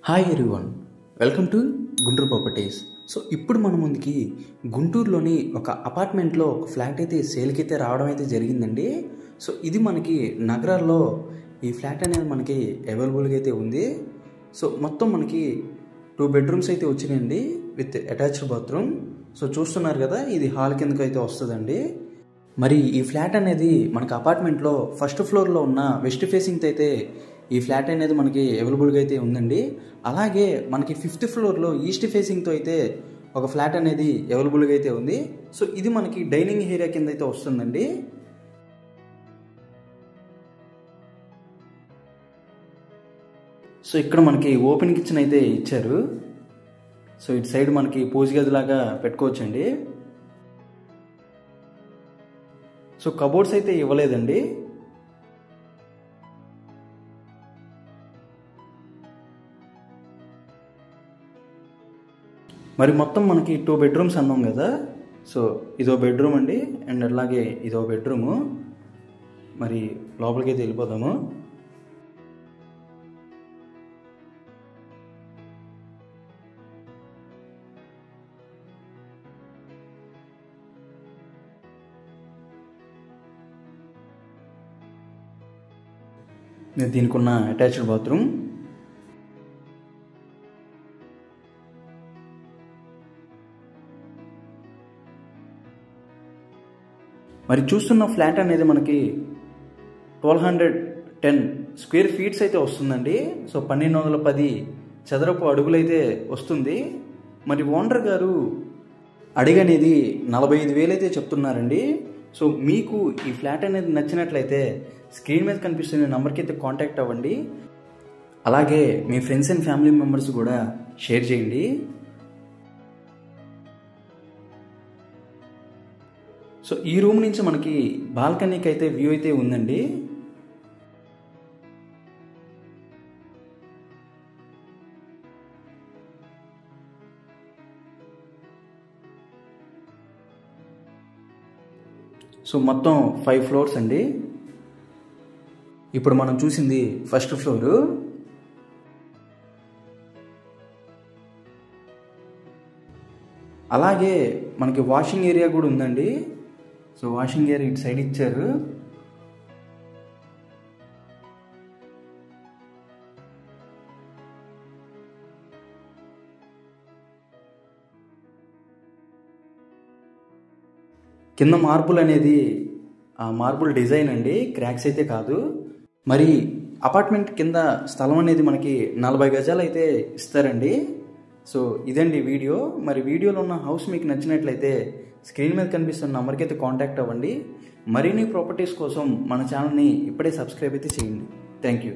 Hi everyone, welcome to Guntur properties. So ఇప్పుడు మన ముందుకి గుంటూరులోని ఒక అపార్ట్మెంట్లో ఒక ఫ్లాట్ అయితే సేల్కి అయితే రావడం అయితే జరిగిందండి. సో ఇది మనకి నగరాల్లో ఈ ఫ్లాట్ అనేది మనకి అవైలబుల్గా అయితే ఉంది. సో మొత్తం మనకి 2 బెడ్రూమ్స్ అయితే వచ్చినాయండి విత్ అటాచ్డ్ బాత్రూమ్. సో చూస్తున్నారు కదా, ఇది హాల్ కిందకి అయితే వస్తుందండి. మరి ఈ ఫ్లాట్ అనేది మనకి అపార్ట్మెంట్లో ఫస్ట్ ఫ్లోర్లో ఉన్న వెస్ట్ ఫేసింగ్తో అయితే ఈ ఫ్లాట్ అనేది మనకి అవైలబుల్గా అయితే ఉందండి. అలాగే మనకి 5th ఫ్లోర్లో ఈస్ట్ ఫేసింగ్తో అయితే ఒక ఫ్లాట్ అనేది అవైలబుల్గా అయితే ఉంది. సో ఇది మనకి డైనింగ్ ఏరియా కింద అయితే వస్తుందండి. సో ఇక్కడ మనకి ఓపెన్ కిచెన్ అయితే ఇచ్చారు. సో ఇటు సైడ్ మనకి పూజ గదిలాగా పెట్టుకోవచ్చండి. సో కబోర్డ్స్ అయితే ఇవ్వలేదండి. మరి మొత్తం మనకి 2 బెడ్రూమ్స్ అన్నాం కదా. సో ఇదో బెడ్రూమ్ అండి, అండ్ అలాగే ఇదో బెడ్రూము. మరి లోపలికి అయితే వెళ్ళిపోదాము. దీనికి ఉన్న అటాచ్డ్ బాత్రూమ్. మరి చూస్తున్న ఫ్లాట్ అనేది మనకి 1210 స్క్వేర్ ఫీట్స్ అయితే వస్తుందండి. సో 1210 చదరపు అడుగులు అయితే వస్తుంది. మరి ఓనర్ గారు అడిగనేది 45,000 అయితే చెప్తున్నారండి. సో మీకు ఈ ఫ్లాట్ అనేది నచ్చినట్లయితే స్క్రీన్ మీద కనిపిస్తున్న నెంబర్కి అయితే కాంటాక్ట్ అవ్వండి. అలాగే మీ ఫ్రెండ్స్ అండ్ ఫ్యామిలీ మెంబర్స్ కూడా షేర్ చేయండి. సో ఈ రూమ్ నుంచి మనకి బాల్కనీకి అయితే వ్యూ అయితే ఉందండి. సో మొత్తం 5 ఫ్లోర్స్ అండి. ఇప్పుడు మనం చూసింది ఫస్ట్ ఫ్లోరు. అలాగే మనకి వాషింగ్ ఏరియా కూడా ఉందండి. సో వాషింగ్ ఏరియా ఇటు సైడ్ ఇచ్చారు. కింద మార్బుల్ అనేది ఆ మార్బుల్ డిజైన్ అండి, క్రాక్స్ అయితే కాదు. మరి అపార్ట్మెంట్ కింద స్థలం అనేది మనకి 40 గజాలు అయితే ఇస్తారండి. సో ఇదండి వీడియో. మరి వీడియోలో ఉన్న హౌస్ మీకు నచ్చినట్లయితే స్క్రీన్ మీద కనిపిస్తున్న నెంబర్కి అయితే కాంటాక్ట్ అవ్వండి. మరిన్ని ప్రాపర్టీస్ కోసం మన ఛానల్ని ఇప్పుడే సబ్స్క్రైబ్ అయితే చేయండి. Thank you.